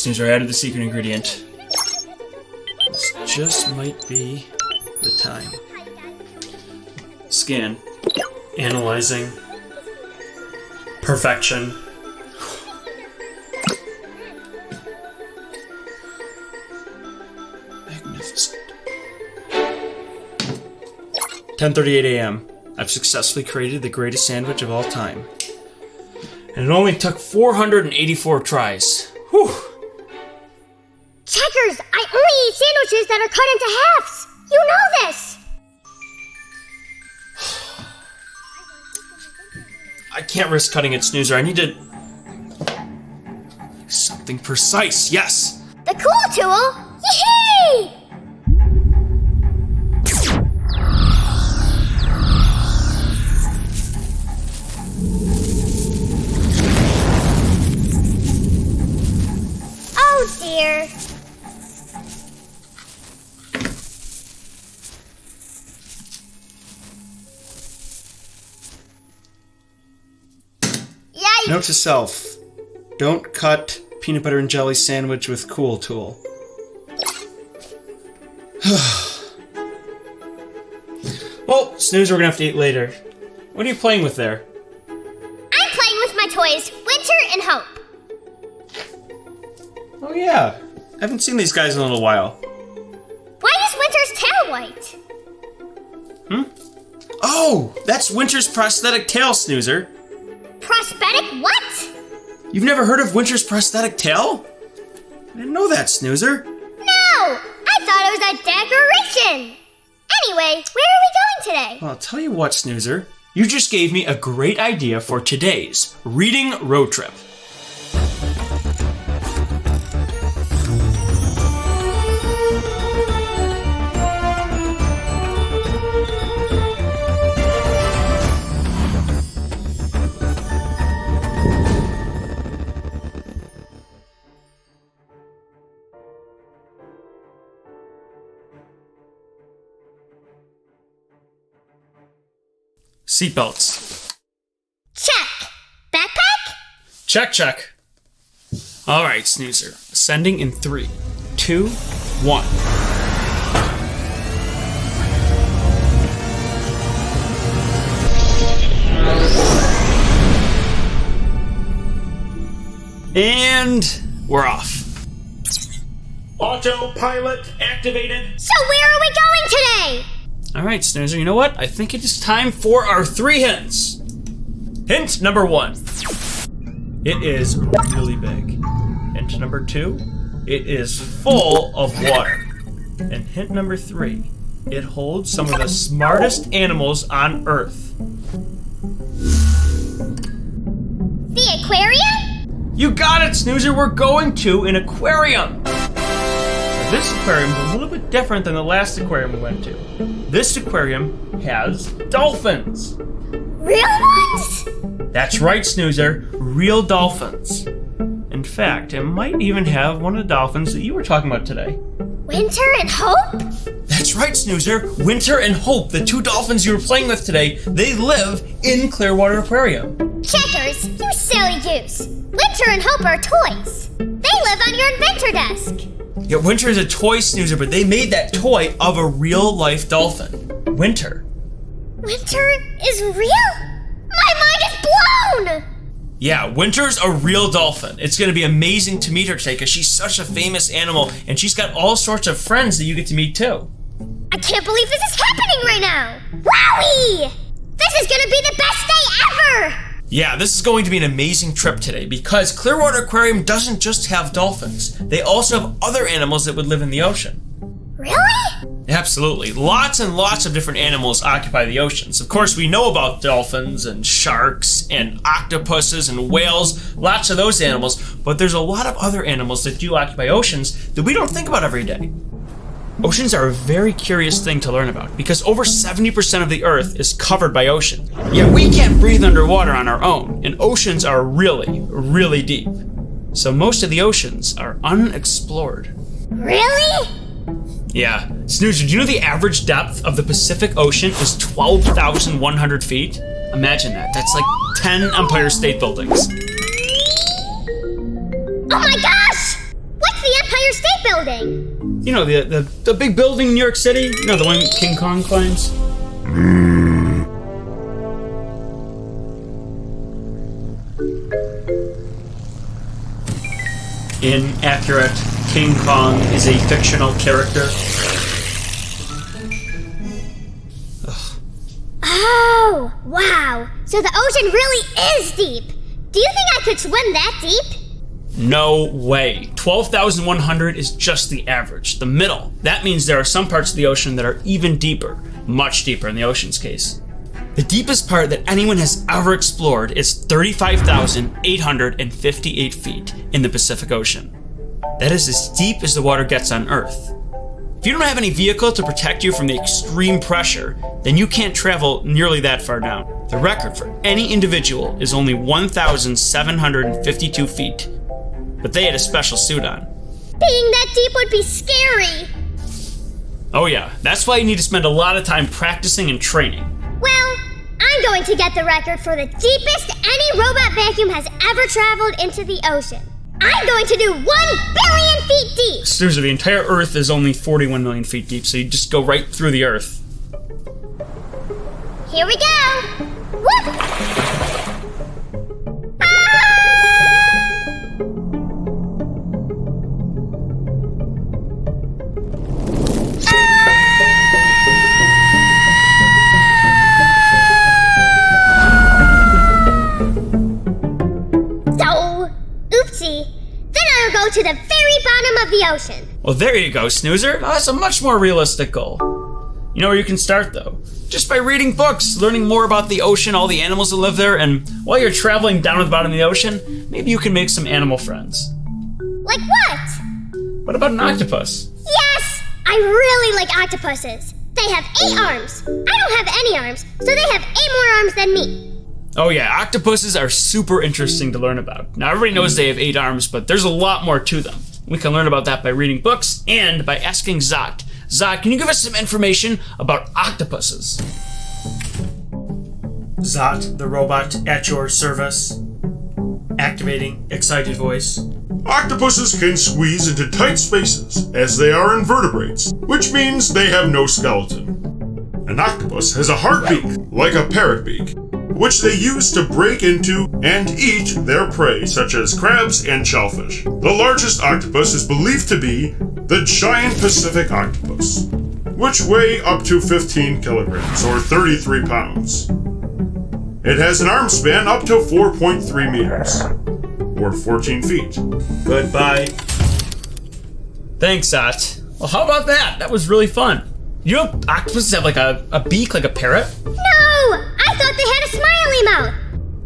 Snoozer, I added the secret ingredient. This just might be the time. Scan. Analyzing. Perfection. Magnificent. 10:38 a.m. I've successfully created the greatest sandwich of all time. And it only took 484 tries. Whew. Checkers, I only eat sandwiches that are cut into halves. You know this. I can't risk cutting it, Snoozer. I need to... something precise, yes! The cool tool? Yee-hee! Oh dear. Yikes! Note to self. Don't cut peanut butter and jelly sandwich with cool tool. Well, Snoozer, we're gonna have to eat later. What are you playing with there? I'm playing with my toys, Winter and Hope. Oh yeah. I haven't seen these guys in a little while. Why is Winter's tail white? Oh! That's Winter's prosthetic tail, Snoozer. Prosthetic what? You've never heard of Winter's prosthetic tail? I didn't know that, Snoozer. No! I thought it was a decoration! Anyway, where are we going today? Well, I'll tell you what, Snoozer. You just gave me a great idea for today's reading road trip. Seatbelts. Check. Backpack? Check, check. All right, Snoozer. Ascending in 3, 2, 1. And we're off. Autopilot activated. So where are we going today? All right, Snoozer, you know what? I think it is time for our 3 hints. Hint number 1. It is really big. Hint number 2. It is full of water. And hint number 3. It holds some of the smartest animals on Earth. The aquarium? You got it, Snoozer. We're going to an aquarium. This aquarium is a little bit different than the last aquarium we went to. This aquarium has dolphins. Real ones? That's right, Snoozer. Real dolphins. In fact, it might even have one of the dolphins that you were talking about today. Winter and Hope? That's right, Snoozer. Winter and Hope, the 2 dolphins you were playing with today, they live in Clearwater Aquarium. Checkers, you silly goose. Winter and Hope are toys. They live on your inventor desk. Yeah, Winter is a toy, Snoozer, but they made that toy of a real-life dolphin. Winter. Winter is real? My mind is blown! Yeah, Winter's a real dolphin. It's going to be amazing to meet her today because she's such a famous animal and she's got all sorts of friends that you get to meet too. I can't believe this is happening right now! Wowie! This is gonna be the best day ever! Yeah, this is going to be an amazing trip today because Clearwater Aquarium doesn't just have dolphins. They also have other animals that would live in the ocean. Really? Absolutely. Lots and lots of different animals occupy the oceans. Of course, we know about dolphins and sharks and octopuses and whales, lots of those animals, but there's a lot of other animals that do occupy oceans that we don't think about every day. Oceans are a very curious thing to learn about because over 70% of the Earth is covered by ocean. Yet we can't breathe underwater on our own, and oceans are really, really deep. So most of the oceans are unexplored. Really? Yeah. Snoozer, do you know the average depth of the Pacific Ocean is 12,100 feet? Imagine that. That's like 10 Empire State Buildings. Oh my gosh! building? You know, the big building in New York City? You know, the one King Kong climbs? Inaccurate. King Kong is a fictional character. Oh, wow. So the ocean really is deep. Do you think I could swim that deep? No way. 12,100 is just the average, the middle. That means there are some parts of the ocean that are even deeper, much deeper in the ocean's case. The deepest part that anyone has ever explored is 35,858 feet in the Pacific Ocean. That is as deep as the water gets on Earth. If you don't have any vehicle to protect you from the extreme pressure, then you can't travel nearly that far down. The record for any individual is only 1,752 feet, but they had a special suit on. Being that deep would be scary. Oh yeah, that's why you need to spend a lot of time practicing and training. Well, I'm going to get the record for the deepest any robot vacuum has ever traveled into the ocean. I'm going to do 1 billion feet deep! Snoozer, the entire Earth is only 41 million feet deep, so you just go right through the Earth. Here we go! Whoop! Ah! Oopsie. Then I'll go to the very bottom of the ocean. Well, there you go, Snoozer. That's a much more realistic goal. You know where you can start, though? Just by reading books, learning more about the ocean, all the animals that live there, and while you're traveling down to the bottom of the ocean, maybe you can make some animal friends. Like what? What about an octopus? Yes! I really like octopuses. They have 8 arms. I don't have any arms, so they have 8 more arms than me. Oh yeah, octopuses are super interesting to learn about. Now everybody knows they have 8 arms, but there's a lot more to them. We can learn about that by reading books and by asking Zot. Zot, can you give us some information about octopuses? Zot, the robot, at your service. Activating excited voice. Octopuses can squeeze into tight spaces, as they are invertebrates, which means they have no skeleton. An octopus has a hard beak, like a parrot beak, which they use to break into and eat their prey, such as crabs and shellfish. The largest octopus is believed to be the giant Pacific octopus, which weigh up to 15 kilograms, or 33 pounds. It has an arm span up to 4.3 meters, or 14 feet. Goodbye. Thanks, Zot. Well, how about that? That was really fun. You know octopuses have like a beak like a parrot? No! I thought they had a smiley mouth.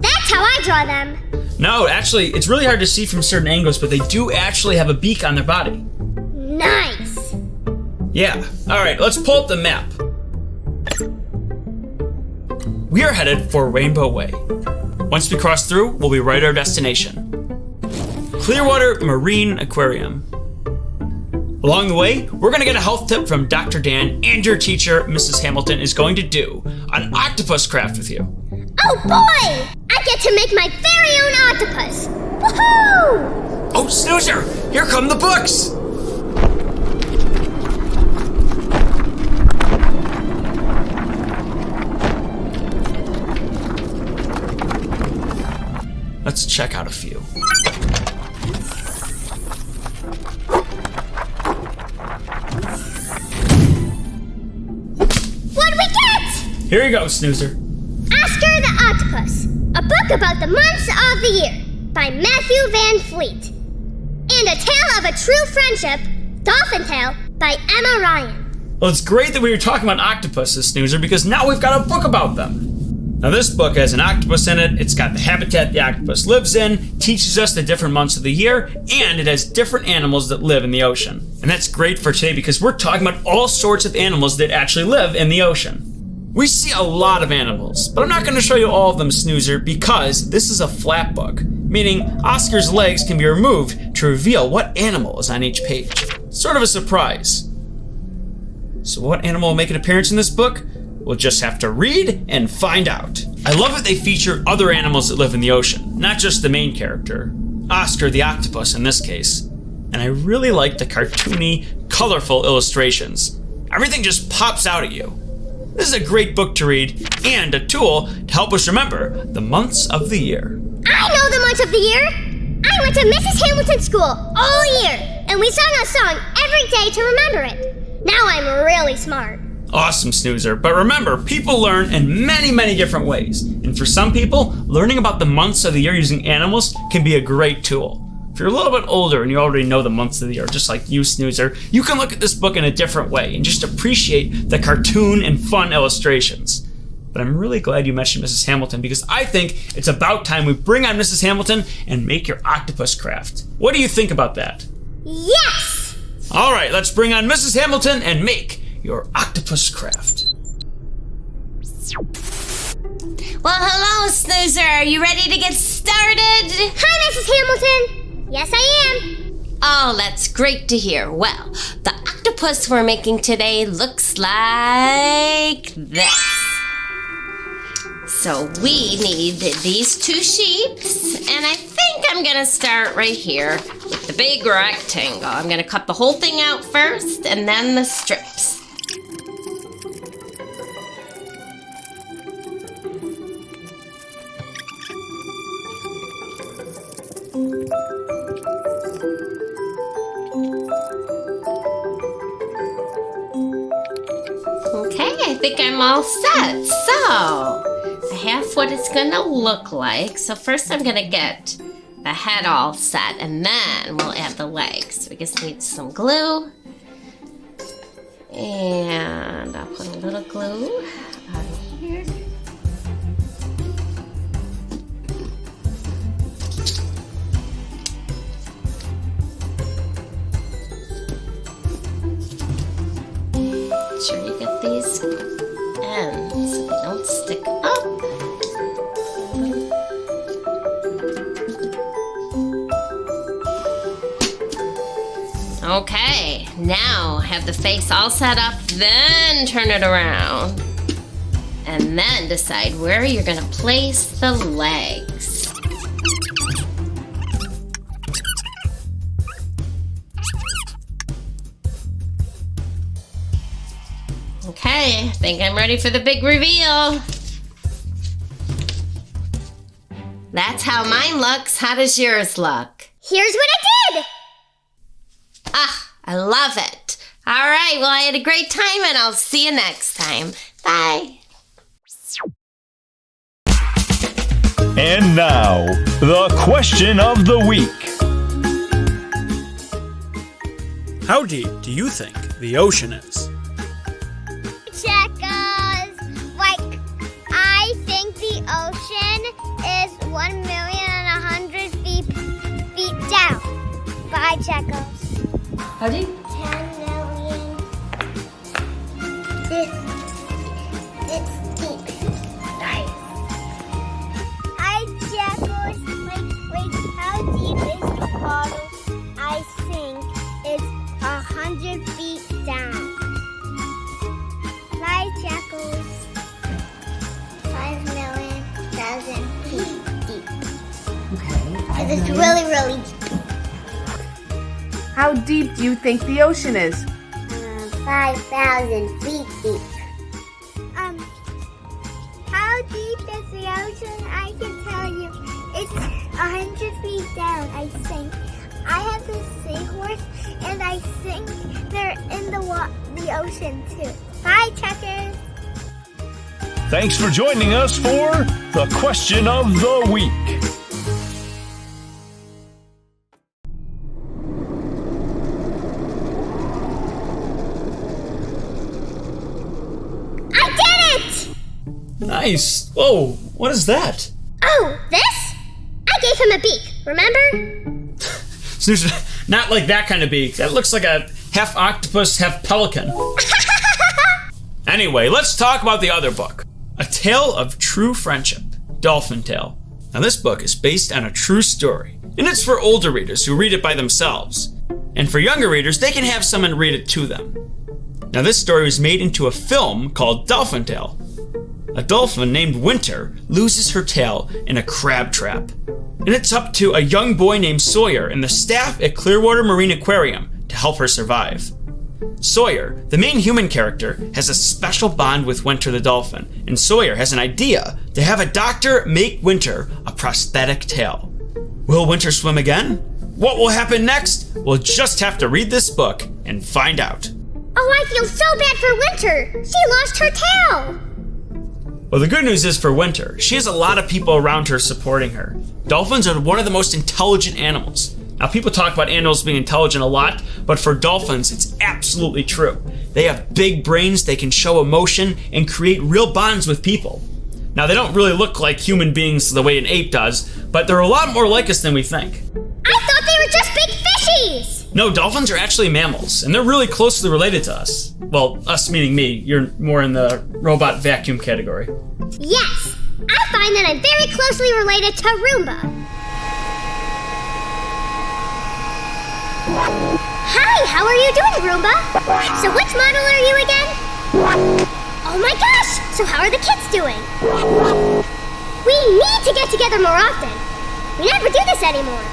That's how I draw them. No, actually, it's really hard to see from certain angles, but they do actually have a beak on their body. Nice. Yeah. All right, let's pull up the map. We are headed for Rainbow Way. Once we cross through, we'll be right at our destination. Clearwater Marine Aquarium. Along the way, we're gonna get a health tip from Dr. Dan, and your teacher, Mrs. Hamilton, is going to do an octopus craft with you. Oh boy! I get to make my very own octopus! Woohoo! Oh, Snoozer! Here come the books! Let's check out a few. What'd we get? Here you go, Snoozer. Oscar the Octopus, a book about the months of the year, by Matthew Van Fleet. And A Tale of a True Friendship, Dolphin Tale, by Emma Ryan. Well, it's great that we were talking about octopuses, Snoozer, because now we've got a book about them. Now this book has an octopus in it, it's got the habitat the octopus lives in, teaches us the different months of the year, and it has different animals that live in the ocean. And that's great for today because we're talking about all sorts of animals that actually live in the ocean. We see a lot of animals, but I'm not going to show you all of them, Snoozer, because this is a flap book, meaning Oscar's legs can be removed to reveal what animal is on each page. Sort of a surprise. So what animal will make an appearance in this book? We'll just have to read and find out. I love that they feature other animals that live in the ocean, not just the main character, Oscar the octopus in this case. and I really like the cartoony, colorful illustrations. Everything just pops out at you. This is a great book to read and a tool to help us remember the months of the year. I know the months of the year! I went to Mrs. Hamilton's school all year, and we sang a song every day to remember it. Now I'm really smart. Awesome, Snoozer. But remember, people learn in many, many different ways. And for some people, learning about the months of the year using animals can be a great tool. If you're a little bit older and you already know the months of the year, just like you, Snoozer, you can look at this book in a different way and just appreciate the cartoon and fun illustrations. But I'm really glad you mentioned Mrs. Hamilton because I think it's about time we bring on Mrs. Hamilton and make your octopus craft. What do you think about that? Yes! All right, let's bring on Mrs. Hamilton and make your octopus craft. Well, hello, Snoozer. Are you ready to get started? Hi, Mrs. Hamilton. Yes, I am. Oh, that's great to hear. Well, the octopus we're making today looks like this. So we need these 2 sheeps, and I think I'm gonna start right here with the big rectangle. I'm gonna cut the whole thing out first, and then the strips. Okay, I think I'm all set. So, I have what it's gonna look like. So first I'm gonna get the head all set, and then we'll add the legs. We just need some glue. And I'll put a little glue on here. Make sure you get these ends so they don't stick up. Okay, now have the face all set up, then turn it around. And then decide where you're gonna place the legs. Okay, I think I'm ready for the big reveal. That's how mine looks. How does yours look? Here's what I did! Ah, I love it. All right, well, I had a great time, and I'll see you next time. Bye. And now, the question of the week. How deep do you think the ocean is? Checkers! Like, I think the ocean is 1,100,000 feet down. Bye, Checkers. How deep? 10 million. It's deep. Nice. Hi, Checkers. Wait, how deep is the bottle? I think it's 100 feet down. Bye, Checkers. 5,000,000 feet deep. Okay. Because it's really, really deep. How deep do you think the ocean is? 5,000 feet deep. How deep is the ocean? I can tell you. It's 100 feet down, I think. I have this seahorse, and I think they're in the ocean too. Bye, Checkers. Thanks for joining us for the question of the week. I did it! Nice. Whoa, what is that? Oh, this? I gave him a beak, remember? Snoozer, not like that kind of beak. That looks like a half octopus, half pelican. Anyway, let's talk about the other book. A Tale of True Friendship, Dolphin Tale. Now this book is based on a true story, and it's for older readers who read it by themselves. And for younger readers, they can have someone read it to them. Now this story was made into a film called Dolphin Tale. a dolphin named Winter loses her tail in a crab trap. And it's up to a young boy named Sawyer and the staff at Clearwater Marine Aquarium to help her survive. Sawyer, the main human character, has a special bond with Winter the dolphin, and Sawyer has an idea to have a doctor make Winter a prosthetic tail. Will Winter swim again? What will happen next? We'll just have to read this book and find out. Oh, I feel so bad for Winter. She lost her tail. Well, the good news is for Winter, she has a lot of people around her supporting her. Dolphins are one of the most intelligent animals. Now, people talk about animals being intelligent a lot, but for dolphins, it's absolutely true. They have big brains, they can show emotion, and create real bonds with people. Now, they don't really look like human beings the way an ape does, but they're a lot more like us than we think. I thought they were just big fishies. No, dolphins are actually mammals, and they're really closely related to us. Well, us meaning me. You're more in the robot vacuum category. Yes, I find that I'm very closely related to Roomba. Hi, how are you doing, Roomba? So which model are you again? Oh my gosh, so how are the kids doing? We need to get together more often. We never do this anymore.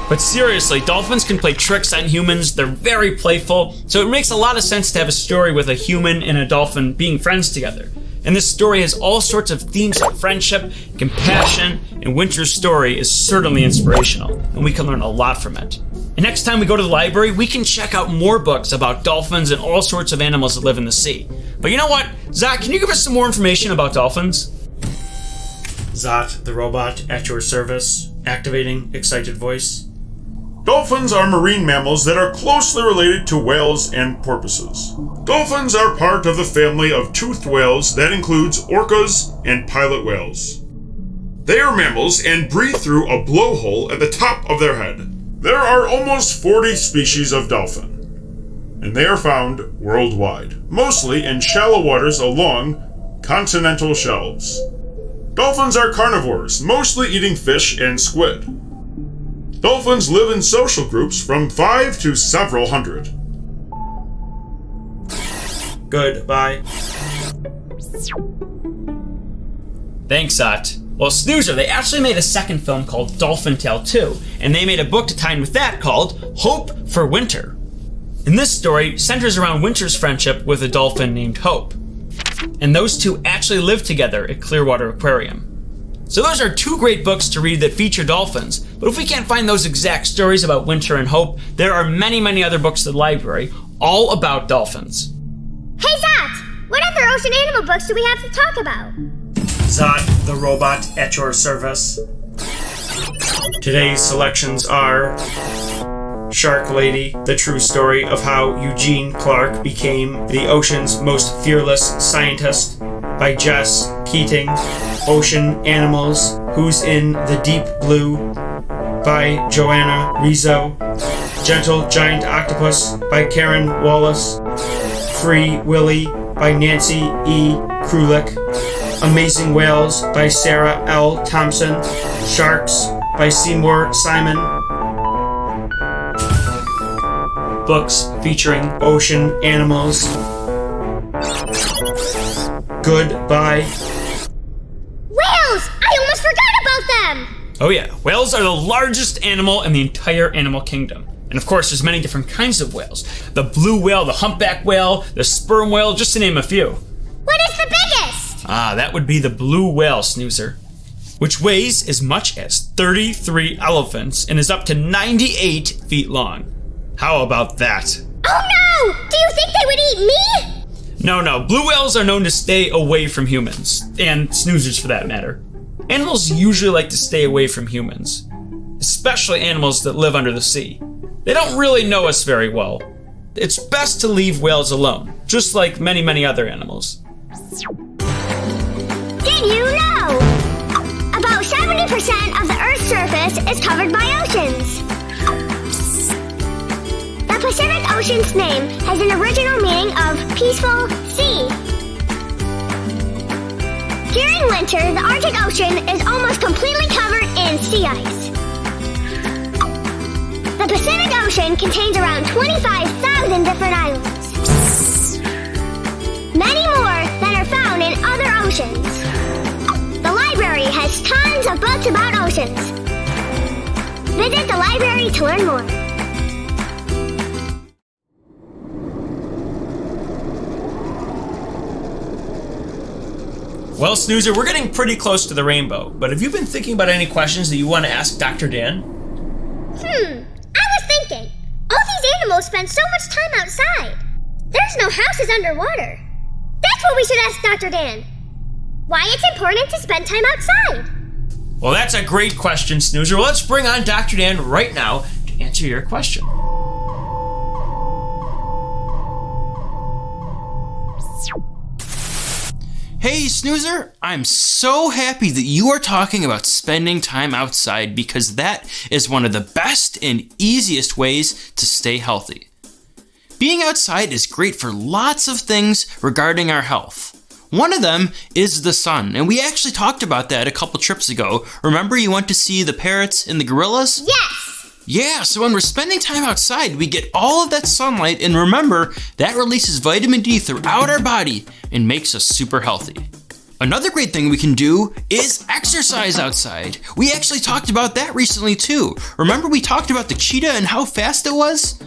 But seriously, dolphins can play tricks on humans. They're very playful, so it makes a lot of sense to have a story with a human and a dolphin being friends together. And this story has all sorts of themes of friendship, compassion, and Winter's story is certainly inspirational, and we can learn a lot from it. And next time we go to the library, we can check out more books about dolphins and all sorts of animals that live in the sea. But you know what? Zach, can you give us some more information about dolphins? Zot, the robot, at your service, activating excited voice. Dolphins are marine mammals that are closely related to whales and porpoises. Dolphins are part of the family of toothed whales that includes orcas and pilot whales. They are mammals and breathe through a blowhole at the top of their head. There are almost 40 species of dolphin, and they are found worldwide, mostly in shallow waters along continental shelves. Dolphins are carnivores, mostly eating fish and squid. Dolphins live in social groups from 5 to several hundred. Goodbye. Thanks, Zot. Well, Snoozer, they actually made a second film called Dolphin Tale 2, and they made a book to tie in with that called Hope for Winter. And this story centers around Winter's friendship with a dolphin named Hope. And those two actually live together at Clearwater Aquarium. So those are two great books to read that feature dolphins, but if we can't find those exact stories about Winter and Hope, there are many, many other books at the library, all about dolphins. Hey, Zot! What other ocean animal books do we have to talk about? Zot, the robot, at your service. Today's selections are Shark Lady, the true story of how Eugene Clark became the ocean's most fearless scientist, by Jess Keating. Ocean Animals, Who's in the Deep Blue, by Joanna Rizzo. Gentle Giant Octopus, by Karen Wallace. Free Willy, by Nancy E. Krulik. Amazing Whales, by Sarah L. Thompson. Sharks, by Seymour Simon. Books featuring ocean animals. Goodbye. Whales! I almost forgot about them! Oh yeah, whales are the largest animal in the entire animal kingdom. And of course, there's many different kinds of whales. The blue whale, the humpback whale, the sperm whale, just to name a few. What is the biggest? That would be the blue whale, Snoozer, which weighs as much as 33 elephants and is up to 98 feet long. How about that? Oh no! Do you think they would eat me? No, blue whales are known to stay away from humans, and snoozers for that matter. Animals usually like to stay away from humans, especially animals that live under the sea. They don't really know us very well. It's best to leave whales alone, just like many, many other animals. Did you know? About 70% of the Earth's surface is covered by oceans. The Pacific Ocean's name has an original meaning of peaceful sea. During winter, the Arctic Ocean is almost completely covered in sea ice. The Pacific Ocean contains around 25,000 different islands. Many more than are found in other oceans. Visit the library to learn more. Well, Snoozer, we're getting pretty close to the rainbow, but have you been thinking about any questions that you want to ask Dr. Dan? I was thinking, all these animals spend so much time outside. There's no houses underwater. That's what we should ask Dr. Dan. Why it's important to spend time outside. Well, that's a great question, Snoozer. Let's bring on Dr. Dan right now to answer your question. Hey Snoozer, I'm so happy that you are talking about spending time outside because that is one of the best and easiest ways to stay healthy. Being outside is great for lots of things regarding our health. One of them is the sun, and we actually talked about that a couple trips ago. Remember you went to see the parrots and the gorillas? Yes! Yeah, so when we're spending time outside, we get all of that sunlight, and remember, that releases vitamin D throughout our body and makes us super healthy. Another great thing we can do is exercise outside. We actually talked about that recently too. Remember we talked about the cheetah and how fast it was?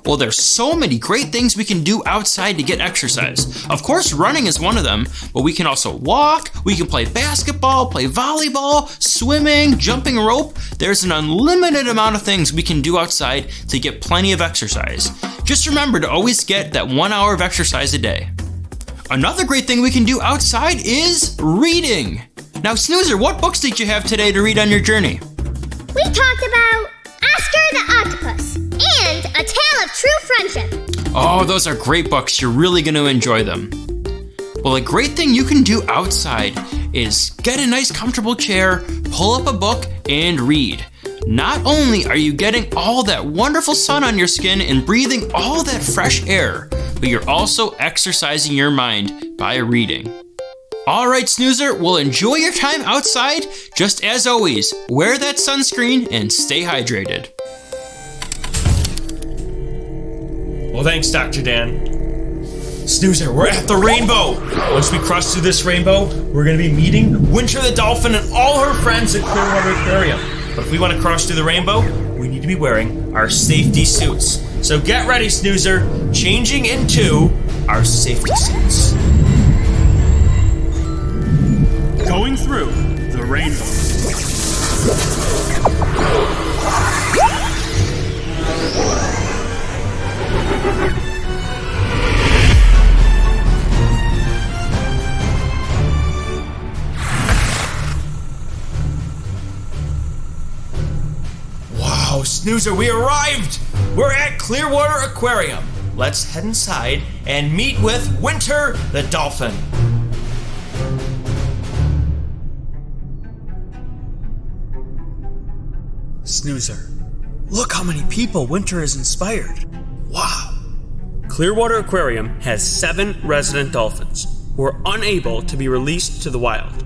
Well, there's so many great things we can do outside to get exercise. Of course, running is one of them, but we can also walk, we can play basketball, play volleyball, swimming, jumping rope. There's an unlimited amount of things we can do outside to get plenty of exercise. Just remember to always get that 1 hour of exercise a day. Another great thing we can do outside is reading. Now, Snoozer, what books did you have today to read on your journey? We talked about Oscar the Octopus and A Tale of True Friendship. Oh, those are great books. You're really going to enjoy them. Well, a great thing you can do outside is get a nice comfortable chair, pull up a book, and read. Not only are you getting all that wonderful sun on your skin and breathing all that fresh air, but you're also exercising your mind by reading. All right, Snoozer, well, enjoy your time outside. Just as always, wear that sunscreen and stay hydrated. Well, thanks, Dr. Dan. Snoozer, we're at the rainbow. Once we cross through this rainbow, we're going to be meeting Winter the dolphin and all her friends at Clearwater Aquarium. But if we want to cross through the rainbow, we need to be wearing our safety suits. So get ready, Snoozer, changing into our safety suits. Going through the rainbow. Wow, Snoozer, we arrived! We're at Clearwater Aquarium. Let's head inside and meet with Winter the dolphin. Snoozer, look how many people Winter has inspired. Wow. Clearwater Aquarium has 7 resident dolphins who are unable to be released to the wild.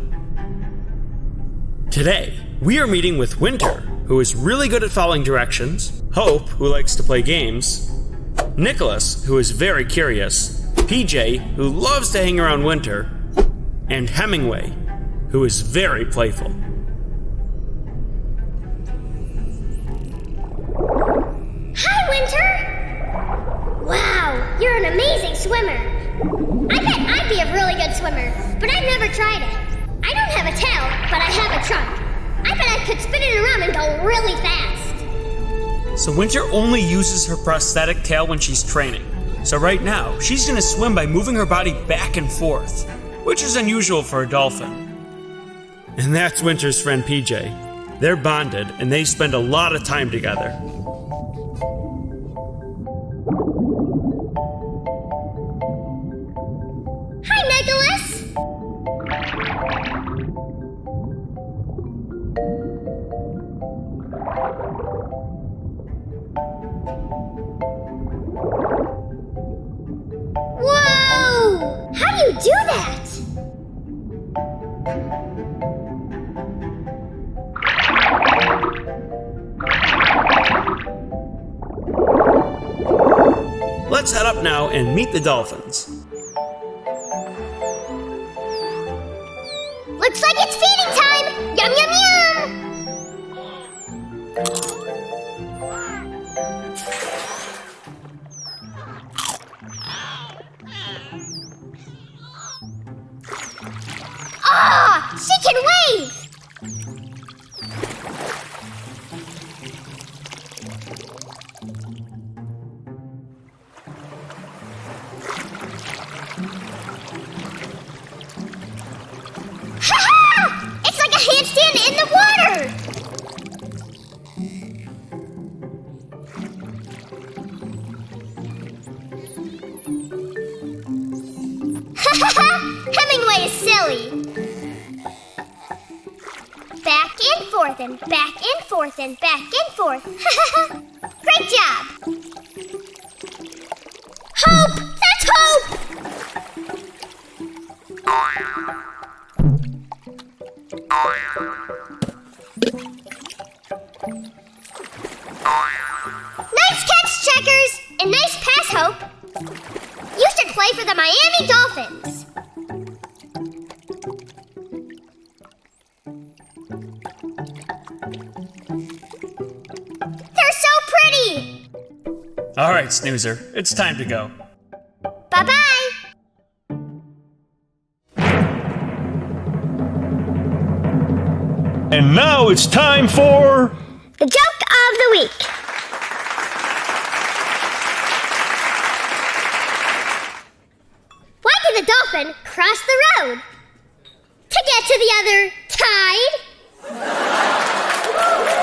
Today, we are meeting with Winter, who is really good at following directions, Hope, who likes to play games, Nicholas, who is very curious, PJ, who loves to hang around Winter, and Hemingway, who is very playful. Hi, Winter! Wow, you're an amazing swimmer. I bet I'd be a really good swimmer, but I've never tried it. I don't have a tail, but I have a trunk. I bet I could spin it around and go really fast. So Winter only uses her prosthetic tail when she's training. So right now, she's gonna swim by moving her body back and forth, which is unusual for a dolphin. And that's Winter's friend PJ. They're bonded and they spend a lot of time together. Hi, Nicholas! Whoa! How do you do that? Let's head up now and meet the dolphins. Looks like it's feeding time! Yum, yum, yum! forth and back and forth and back and forth. Great job! Hope! That's Hope! Nice catch, Checkers! And nice pass, Hope! You should play for the Miami Dolphins! They're so pretty! All right, Snoozer, it's time to go. Bye-bye! And now it's time for... The joke of the week. Why did the dolphin cross the road? To get to the other tide?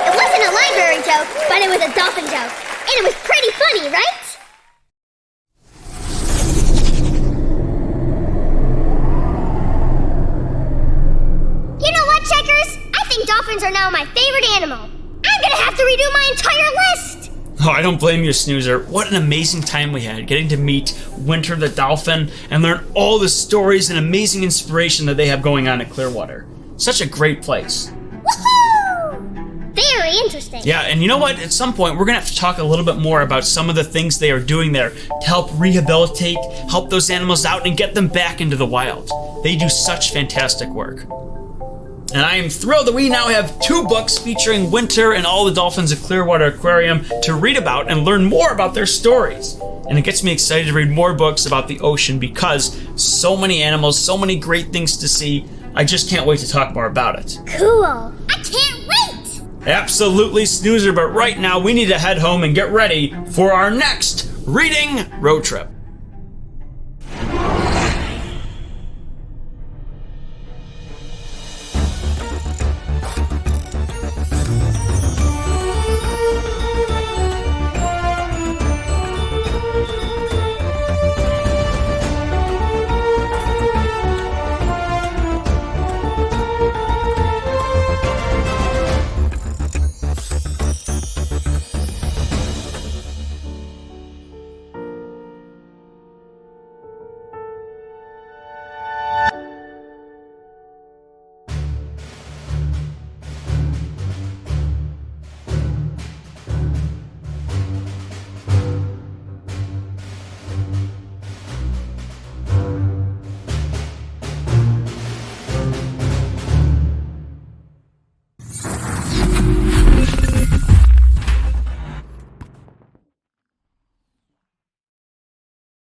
It wasn't a library joke, but it was a dolphin joke. And it was pretty funny, right? You know what, Checkers? I think dolphins are now my favorite animal. I'm gonna have to redo my entire list! Oh, I don't blame you, Snoozer. What an amazing time we had getting to meet Winter the dolphin and learn all the stories and amazing inspiration that they have going on at Clearwater. Such a great place. Woohoo! Very interesting. Yeah, and you know what? At some point, we're gonna have to talk a little bit more about some of the things they are doing there to help rehabilitate, help those animals out, and get them back into the wild. They do such fantastic work. And I am thrilled that we now have 2 books featuring Winter and all the dolphins at Clearwater Aquarium to read about and learn more about their stories. And it gets me excited to read more books about the ocean because so many animals, so many great things to see. I just can't wait to talk more about it. Cool. I can't wait! Absolutely, Snoozer, but right now we need to head home and get ready for our next reading road trip.